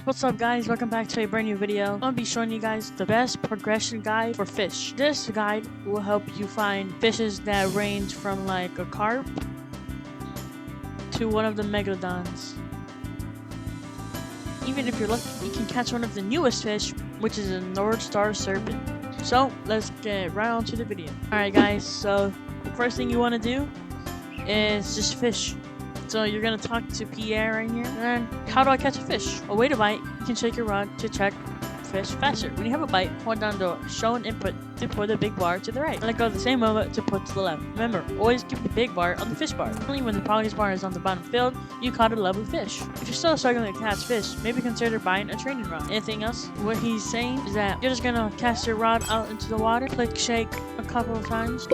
What's up guys, welcome back to a brand new video. I'm gonna be showing you guys the best progression guide for fish. This guide will help you find fishes that range from like a carp to one of the megalodons. Even if you're lucky, you can catch one of the newest fish, which is a North Star serpent. So let's get right on to the video. Alright guys, so the first thing you want to do is just fish. So you're gonna talk to Pierre right here. And how do I catch a fish? A way to bite, you can shake your rod to check fish faster. When you have a bite, hold down the shown input to put the big bar to the right. Let go the same moment to put to the left. Remember, always keep the big bar on the fish bar. Only when the progress bar is on the bottom filled, you caught a level fish. If you're still struggling to catch fish, maybe consider buying a training rod. Anything else? What he's saying is that you're just gonna cast your rod out into the water, click shake a couple of times,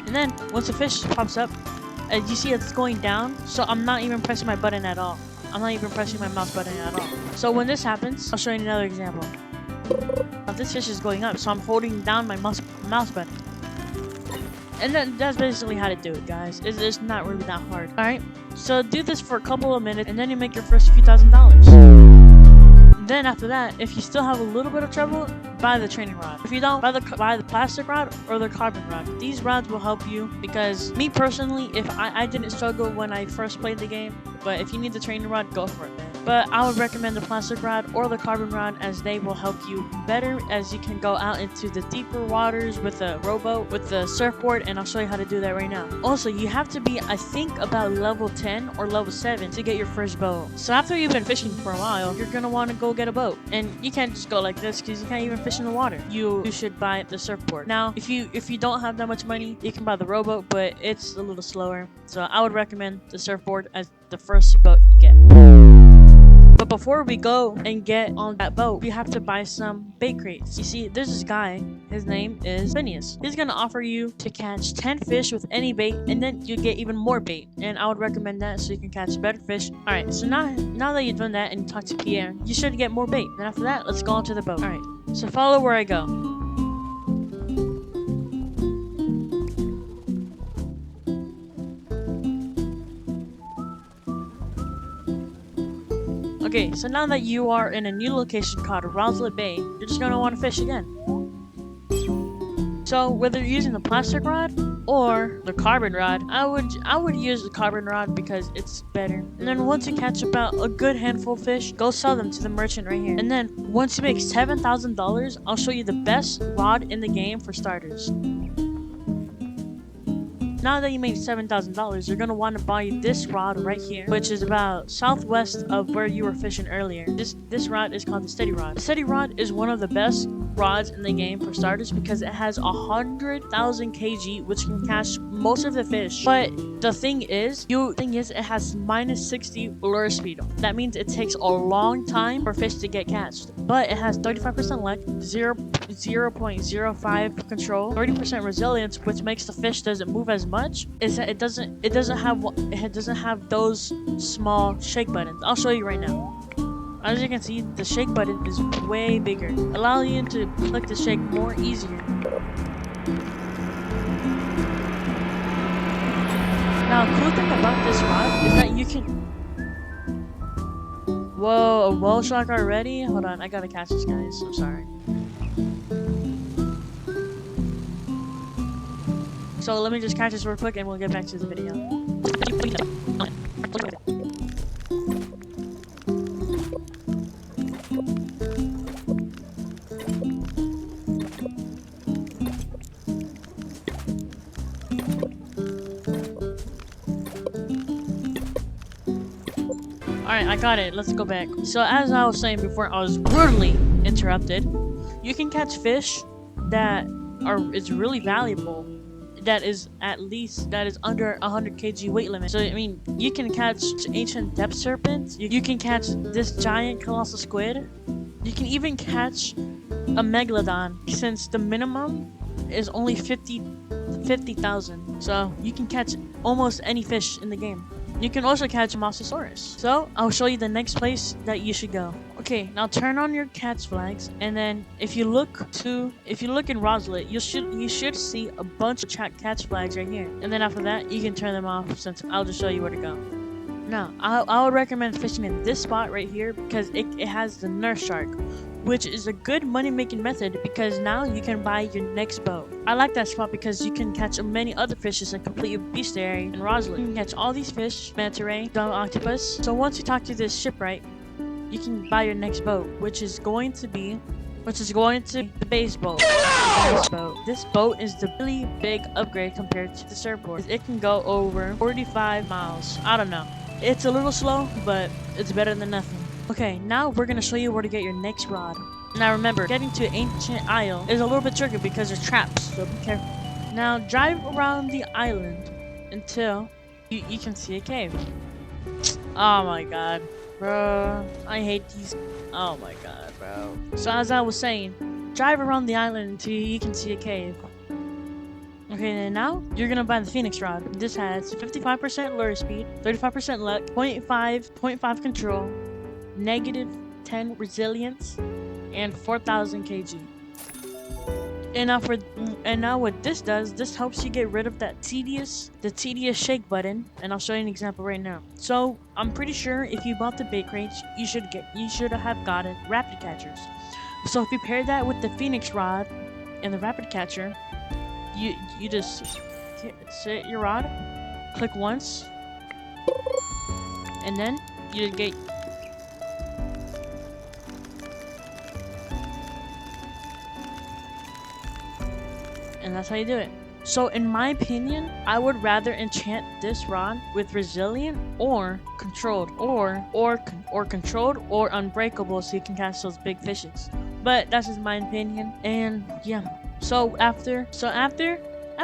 and then once the fish pops up, as you see, it's going down, so I'm not even pressing my button at all. I'm not even pressing my mouse button at all. So when this happens, I'll show you another example. Now this fish is going up, so I'm holding down my mouse button. And then that's basically how to do it, guys. It's not really that hard. Alright, so do this for a couple of minutes, and then you make your first few $1,000s. Then after that, if you still have a little bit of trouble, buy the training rod. If you don't, buy the plastic rod or the carbon rod. These rods will help you because me personally, if I didn't struggle when I first played the game, but if you need the training rod, go for it, man. But I would recommend the plastic rod or the carbon rod as they will help you better as you can go out into the deeper waters with a rowboat, with the surfboard, and I'll show you how to do that right now. Also, you have to be, I think, about level 10 or level 7 to get your first boat. So after you've been fishing for a while, you're gonna want to go get a boat. And you can't just go like this because you can't even fish in the water. You should buy the surfboard. Now, if you don't have that much money, you can buy the rowboat, but it's a little slower. So I would recommend the surfboard as the first boat you get. But before we go and get on that boat, we have to buy some bait crates. You see, there's this guy, his name is Phineas. He's gonna offer you to catch 10 fish with any bait, and then you get even more bait. And I would recommend that so you can catch better fish. Alright, so now that you've done that and you talk to Pierre, you should get more bait. And after that, let's go onto the boat. Alright, so follow where I go. Okay, so now that you are in a new location called Roslet Bay, you're just gonna want to fish again. So whether you're using the plastic rod or the carbon rod, I would use the carbon rod because it's better. And then once you catch about a good handful of fish, go sell them to the merchant right here. And then once you make $7,000, I'll show you the best rod in the game for starters. Now that you made $7,000, you're gonna want to buy this rod right here, which is about southwest of where you were fishing earlier. This rod is called the steady rod. The steady rod is one of the best rods in the game for starters because it has 100,000 kg, which can catch most of the fish. But the thing is, it has minus 60 lure speed. That means it takes a long time for fish to get catched. But it has 35% luck, 0.05 control, 30% resilience, which makes the fish doesn't move as much. Is that it doesn't have those small shake buttons. I'll show you right now. As you can see, the shake button is way bigger, allowing you to click the shake more easier. Now, cool thing about this rod is that you can... Whoa, a whale shark already? Hold on, I gotta catch this, guys. I'm sorry. So let me just catch this real quick and we'll get back to the video. Alright, I got it. Let's go back. So as I was saying before, I was brutally interrupted. You can catch fish that is really valuable. That is under 100 kg weight limit. So I mean, you can catch ancient depth serpents. You can catch this giant colossal squid. You can even catch a megalodon, since the minimum is only 50,000. So you can catch almost any fish in the game. You can also catch a Mosasaurus. So I'll show you the next place that you should go. Okay, now turn on your catch flags, and then if you look in Roslet, you should see a bunch of catch flags right here. And then after that, you can turn them off, since I'll just show you where to go. Now, I would recommend fishing in this spot right here because it has the nurse shark, which is a good money-making method because now you can buy your next boat. I like that spot because you can catch many other fishes and complete your bestiary in Roslet. You can catch all these fish, manta ray, dumb octopus. So once you talk to this shipwright, you can buy your next boat, which is going to be the base boat. This boat is the really big upgrade compared to the surfboard. It can go over 45 miles. I don't know. It's a little slow, but it's better than nothing. Okay, now we're gonna show you where to get your next rod. Now remember, getting to Ancient Isle is a little bit tricky because there's traps, so be careful. Now drive around the island until you can see a cave. Oh my god, bro. I hate these. Oh my god, bro. So as I was saying, drive around the island until you can see a cave. Okay, and now you're gonna buy the Phoenix rod. This has 55% lure speed, 35% luck, 0.5 control, negative 10 resilience, and 4,000 kg. And now what this does, this helps you get rid of the tedious shake button, and I'll show you an example right now. So I'm pretty sure if you bought the bait crates, you should have gotten rapid catchers. So if you pair that with the Phoenix rod and the rapid catcher, you just set your rod, click once, and then you get. And that's how you do it. So in my opinion, I would rather enchant this rod with resilient or controlled or controlled or unbreakable so you can catch those big fishes. But that's just my opinion. And yeah. So after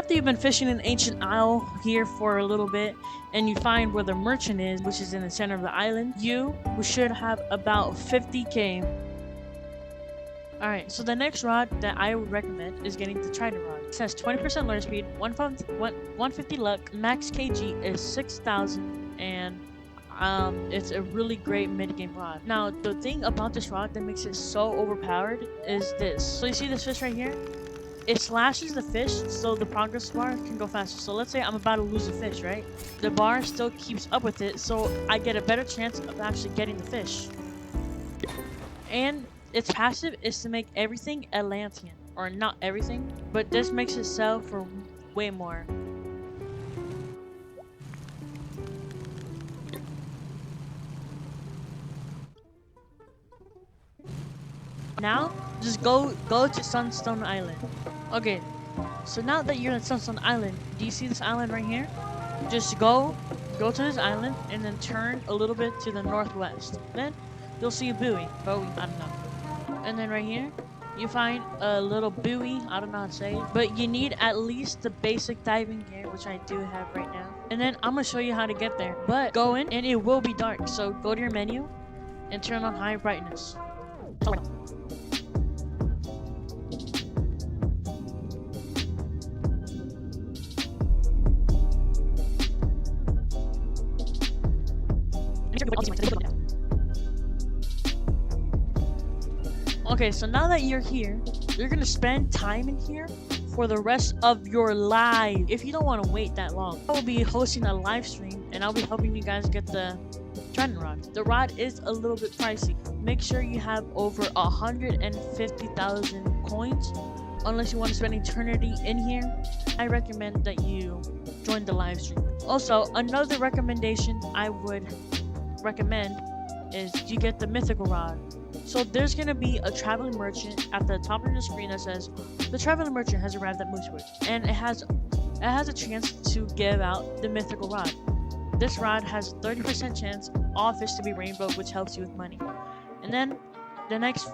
you've been fishing in Ancient Isle here for a little bit and you find where the merchant is, which is in the center of the island, you should have about 50k. Alright, so the next rod that I would recommend is getting the trident rod. It has 20% lure speed, 150 luck, max kg is 6,000, and it's a really great mid-game rod. Now, the thing about this rod that makes it so overpowered is this. So you see this fish right here? It slashes the fish so the progress bar can go faster. So let's say I'm about to lose a fish, right? The bar still keeps up with it, so I get a better chance of actually getting the fish. And its passive is to make everything Atlantean. Or not everything, but this makes it sell for way more. Now, just go to Sunstone Island. Okay, so now that you're at Sunstone Island, do you see this island right here? Just go to this island and then turn a little bit to the northwest. Then you'll see a buoy. I don't know. And then right here, you find a little buoy. I don't know how to say it, but you need at least the basic diving gear, which I do have right now. And then I'm gonna show you how to get there. But go in and it will be dark. So go to your menu and turn on high brightness. Okay, so now that you're here, you're gonna spend time in here for the rest of your life. If you don't want to wait that long, I will be hosting a live stream and I'll be helping you guys get the trident rod. The rod is a little bit pricey. Make sure you have over 150,000 coins. Unless you want to spend eternity in here, I recommend that you join the live stream. Also, another recommendation I would recommend is you get the mythical rod. So there's gonna be a traveling merchant at the top of the screen that says the traveling merchant has arrived at Moosewood, and it has a chance to give out the mythical rod. This rod has 30% chance all fish to be rainbow, which helps you with money. And then the next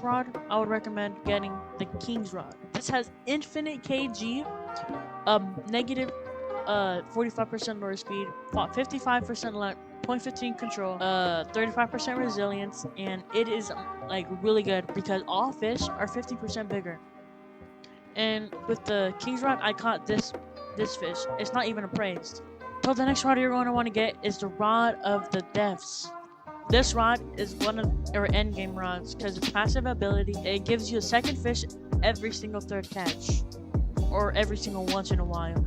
rod, I would recommend getting the King's rod. This has infinite kg, negative 45% lure speed, 55% luck, 0.15 control, 35% resilience, and it is like really good because all fish are 50% bigger. And with the King's rod, I caught this fish. It's not even appraised. So the next rod you're going to want to get is the Rod of the Depths. This rod is one of our endgame rods because its passive ability, it gives you a second fish every single third catch, or every single once in a while.